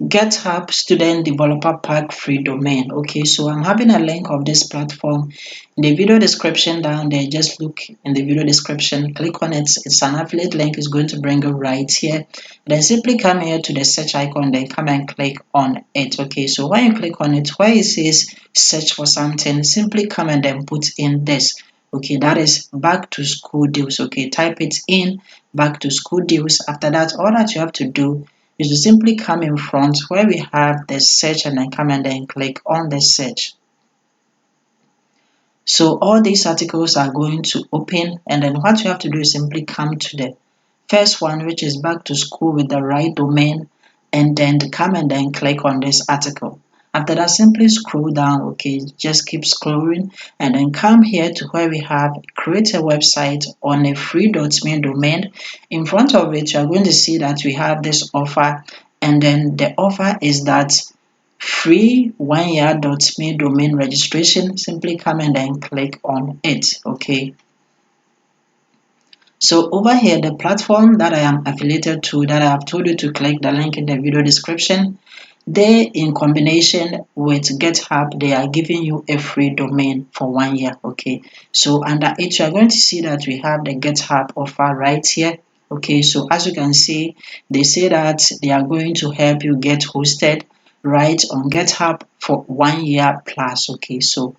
GitHub Student Developer Pack free domain. Okay, so I'm having a link of this platform in the video description down there. Just look in the video description, click on it. It's an affiliate link. It's going to bring you right here. Then simply come here to the search icon, then come and click on it. Okay, so when you click on it, where it says search for something, simply come and then put in this. Okay, that is back to school deals. Okay, type it in, back to school deals. After that, all that you have to do is to simply come in front where we have the search and then come and then click on the search. So all these articles are going to open, and then what you have to do is simply come to the first one, which is back to school with the right domain, and then come and then click on this article. After that, simply scroll down. Okay, just keep scrolling and then come here to where we have create a website on a free.me domain. In front of it, you are going to see that we have this offer, and then the offer is that free 1 year.me domain registration. Simply come and then click on it. Okay, so over here, the platform that I am affiliated to, that I have told you to click the link in the video description, they, in combination with GitHub, they are giving you a free domain for 1 year. Okay, so under it, you are going to see that we have the GitHub offer right here. Okay, so as you can see, they say that they are going to help you get hosted right on GitHub for 1 year plus. Okay, so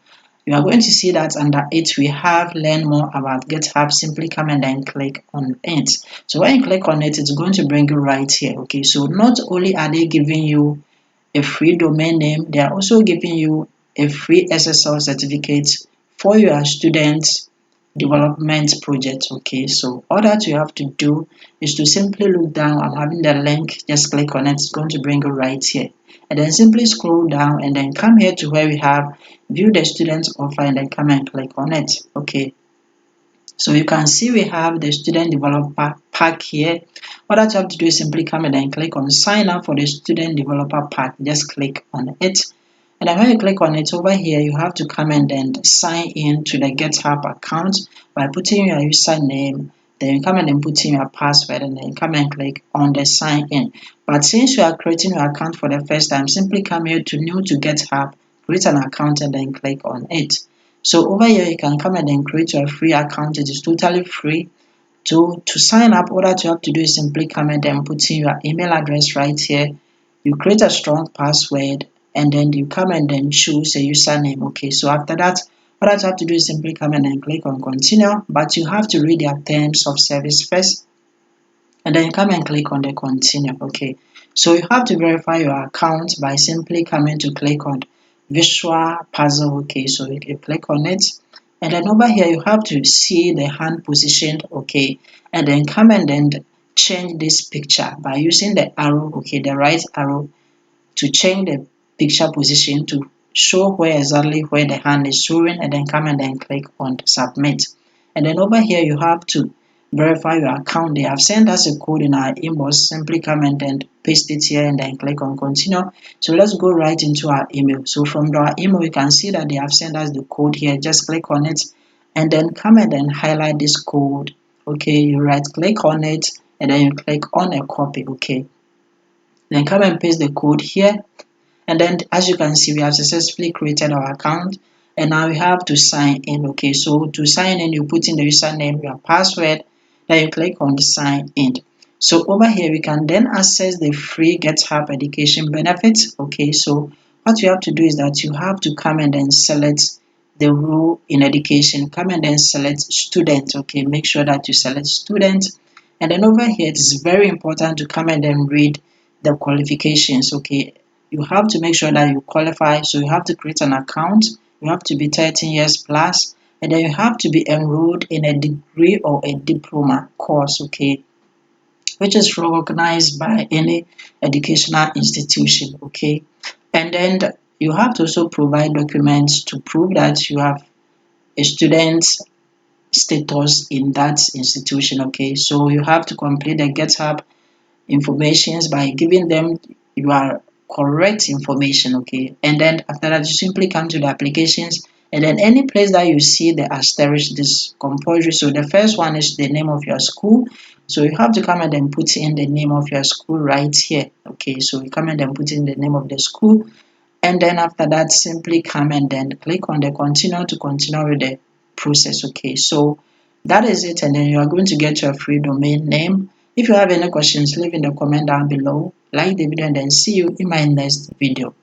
you are going to see that under it we have learn more about GitHub. Simply come and then click on it. So when you click on it, it's going to bring you right here. Okay, so not only are they giving you a free domain name, they are also giving you a free SSL certificate for your student development project. Okay, so all that you have to do is to simply look down. I'm having the link, just click on it. It's going to bring you right here, and then simply scroll down and then come here to where we have view the student offer, and then come and click on it. Okay, so you can see we have the student developer pack here. All that you have to do is simply come and then click on sign up for the student developer pack. Just click on it, and then when you click on it over here, you have to come and then sign in to the GitHub account by putting your username. Then you come and then put in your password, and then you come and click on the sign in. But since you are creating your account for the first time, simply come here to new to GitHub, create an account, and then click on it. So over here, you can come and then create your free account. It is totally free. To sign up, all that you have to do is simply come and then put in your email address right here. You create a strong password, and then you come and then choose a username. Okay, so after that, all that you have to do is simply come and then click on continue, but you have to read their terms of service first, and then you come and click on the continue. Okay, so you have to verify your account by simply coming to click on visual puzzle. Okay, so you can click on it, and then over here you have to see the hand positioned. Okay, and then come and then change this picture by using the arrow. Okay, the right arrow to change the picture position to show where exactly where the hand is showing, and then come and then click on submit. And then over here you have to verify your account. They have sent us a code in our inbox. Simply come and then paste it here and then click on continue. So let's go right into our email. So from our email you can see that they have sent us the code here. Just click on it and then come and then highlight this code. Okay, you right click on it and then you click on a copy. Okay, then come and paste the code here, and then as you can see we have successfully created our account, and now we have to sign in. Okay, so to sign in you put in the username, your password, then you click on sign in. So over here we can then access the free GitHub education benefits. Okay, so what you have to do is that you have to come and then select the role in education, come and then select student. Okay, make sure that you select student, and then over here it is very important to come and then read the qualifications. Okay, you have to make sure that you qualify. So you have to create an account, you have to be 13 years plus, and then you have to be enrolled in a degree or a diploma course. Okay, which is recognized by any educational institution. Okay, and then you have to also provide documents to prove that you have a student status in that institution. Okay, so you have to complete the GitHub informations by giving them your correct information. Okay, and then after that you simply come to the applications, and then any place that you see the asterisk, this compulsory. So the first one is the name of your school, So you have to come and then put in the name of your school right here. Okay, so you come and then put in the name of the school, and then after that simply come and then click on the continue to continue with the process. Okay, so that is it, and then you are going to get your free domain name. If you have any questions, leave in the comment down below, like the video, and then see you in my next video.